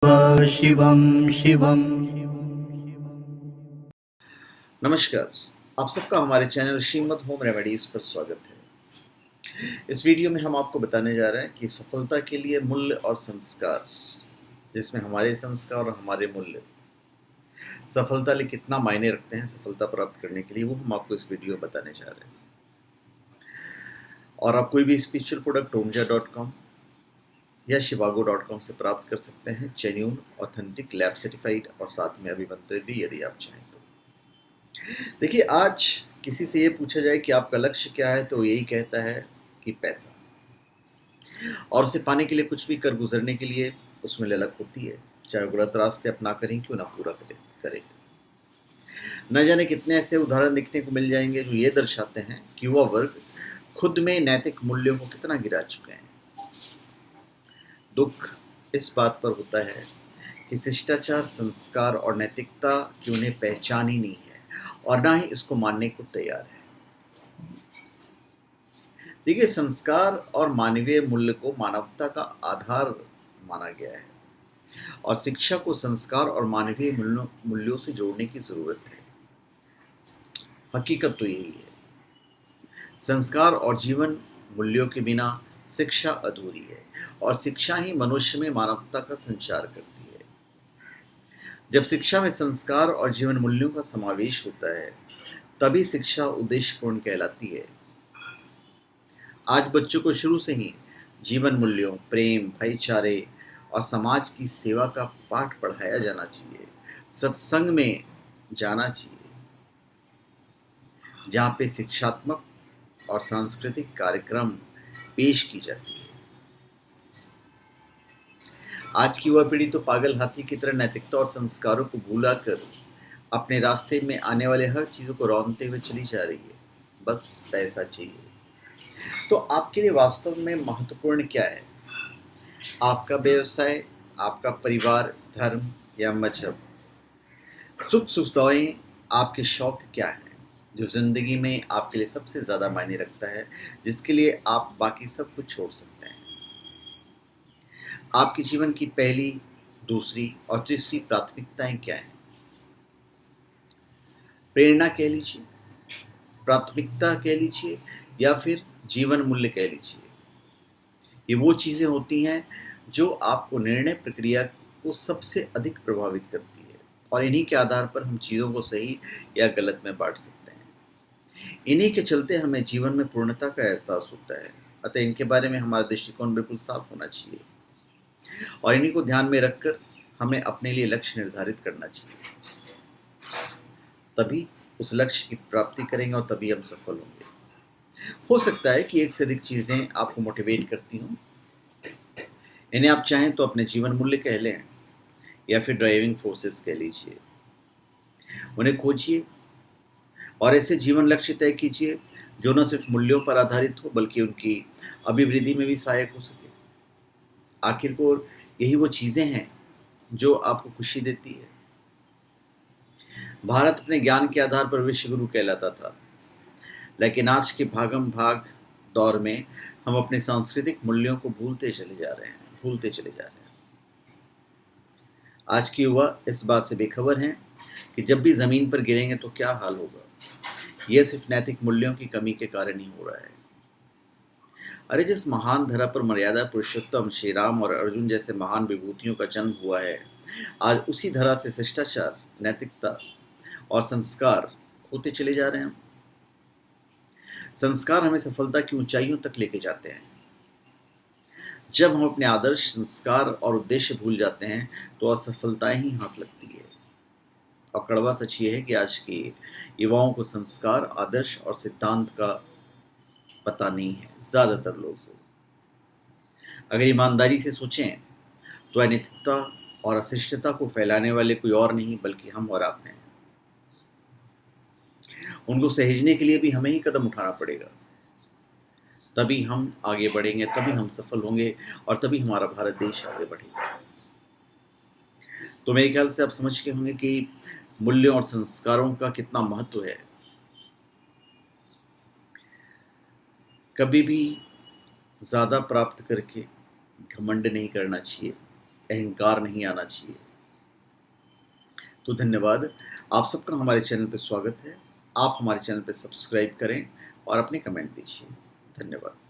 शिवं शिवं। नमस्कार, आप सबका हमारे चैनल श्रीमद होम रेमेडीज पर स्वागत है। इस वीडियो में हम आपको बताने जा रहे हैं कि सफलता के लिए मूल्य और संस्कार, जिसमें हमारे संस्कार और हमारे मूल्य सफलता लिए कितना मायने रखते हैं सफलता प्राप्त करने के लिए, वो हम आपको इस वीडियो में बताने जा रहे हैं। और आप कोई भी स्पिरिचुअल प्रोडक्ट omja.com या shivago.com से प्राप्त कर सकते हैं, जेन्युइन, ऑथेंटिक, लैब सर्टिफाइड और साथ में अभिमंत्रित भी, यदि आप चाहें तो। देखिए, आज किसी से ये पूछा जाए कि आपका लक्ष्य क्या है, तो वो यही कहता है कि पैसा, और उसे पाने के लिए कुछ भी कर गुजरने के लिए उसमें ललक होती है, चाहे वो गलत रास्ते अपना करें क्यों ना पूरा करें। न जाने कितने ऐसे उदाहरण देखने को मिल जाएंगे जो ये दर्शाते हैं कि युवा वर्ग खुद में नैतिक मूल्यों को कितना गिरा चुके हैं। दुख इस बात पर होता है कि शिष्टाचार, संस्कार और नैतिकता की उन्हें पहचान ही नहीं है और ना ही इसको मानने को तैयार है। देखिए, संस्कार और मानवीय मूल्य को मानवता का आधार माना गया है और शिक्षा को संस्कार और मानवीय मूल्यों से जोड़ने की जरूरत है। हकीकत तो यही है, संस्कार और जीवन मूल्यों के बिना शिक्षा अधूरी है और शिक्षा ही मनुष्य में मानवता का संचार करती है। जब शिक्षा में संस्कार और जीवन मूल्यों का समावेश होता है, तभी शिक्षा उद्देश्यपूर्ण कहलाती है। आज बच्चों को शुरू से ही जीवन मूल्यों, प्रेम, भाईचारे और समाज की सेवा का पाठ पढ़ाया जाना चाहिए। सत्संग में जाना चाहिए, जहाँ पे शिक्षात्मक और सांस्कृतिक कार्यक्रम पेश की जाती है। आज की युवा पीढ़ी तो पागल हाथी की तरह नैतिकता और संस्कारों को भूला कर अपने रास्ते में आने वाले हर चीज़ों को रौंदते हुए चली जा रही है। बस पैसा चाहिए। तो आपके लिए वास्तव में महत्वपूर्ण क्या है? आपका व्यवसाय, आपका परिवार, धर्म या मजहब? सुख सुविधाएं, आपके शौक क्या हैं जो जिंदगी में आपके लिए सबसे ज़्यादा मायने रखता है, जिसके लिए आप बाकी सब कुछ छोड़ सकते हैं? आपके जीवन की पहली, दूसरी और तीसरी प्राथमिकताएं क्या हैं? प्रेरणा कह लीजिए, प्राथमिकता कह लीजिए, या फिर जीवन मूल्य कह लीजिए। ये वो चीज़ें होती हैं जो आपको निर्णय प्रक्रिया को सबसे अधिक प्रभावित करती है और इन्हीं के आधार पर हम चीज़ों को सही या गलत में बांट सकते हैं। इन्हीं के चलते हमें जीवन में पूर्णता का एहसास होता है। अतः इनके बारे में हमारा दृष्टिकोण बिल्कुल साफ होना चाहिए और इन्हीं को ध्यान में रखकर हमें अपने लिए लक्ष्य निर्धारित करना चाहिए। तभी उस लक्ष्य की प्राप्ति करेंगे और तभी हम सफल होंगे। हो सकता है कि एक से अधिक चीज़ें आपको मोटिवेट करती हों। इन्हें आप चाहें तो अपने जीवन मूल्य कह लें या फिर ड्राइविंग फोर्सेस कह लीजिए। उन्हें खोजिए और ऐसे जीवन लक्ष्य तय कीजिए जो न सिर्फ मूल्यों पर आधारित हो बल्कि उनकी अभिवृद्धि में भी सहायक हो सके। आखिरकार यही वो चीज़ें हैं जो आपको खुशी देती है। भारत अपने ज्ञान के आधार पर विश्व गुरु कहलाता था, लेकिन आज के भागम भाग दौर में हम अपने सांस्कृतिक मूल्यों को भूलते चले जा रहे हैं। आज की युवा इस बात से बेखबर हैं कि जब भी ज़मीन पर गिरेंगे तो क्या हाल होगा। यह सिर्फ नैतिक मूल्यों की कमी के कारण ही हो रहा है। अरे, जिस महान धरा पर मर्यादा पुरुषोत्तम श्री राम और अर्जुन जैसे महान विभूतियों का जन्म हुआ है, आज उसी धरा से शिष्टाचार, नैतिकता और संस्कार होते चले जा रहे हैं। संस्कार हमें सफलता की ऊंचाइयों तक लेके जाते हैं। जब हम अपने आदर्श, संस्कार और उद्देश्य भूल जाते हैं तो असफलताएं ही हाथ लगती है। और कड़वा सच ये है कि आज के युवाओं को संस्कार, आदर्श और सिद्धांत का पता नहीं है, ज़्यादातर लोगों को। अगर ईमानदारी से सोचें तो अनैतिकता और अशिष्टता को फैलाने वाले कोई और नहीं बल्कि हम और आप हैं। उनको सहेजने के लिए भी हमें ही कदम उठाना पड़ेगा। तभी हम आगे बढ़ेंगे, तभी हम सफल होंगे और तभी हमारा भारत देश आगे बढ़ेगा। तो मेरे ख्याल से आप समझ के होंगे कि मूल्यों और संस्कारों का कितना महत्व है। कभी भी ज़्यादा प्राप्त करके घमंड नहीं करना चाहिए। अहंकार नहीं आना चाहिए। तो धन्यवाद, आप सबका हमारे चैनल पर स्वागत है। आप हमारे चैनल पर सब्सक्राइब करें और अपने कमेंट दीजिए। धन्यवाद।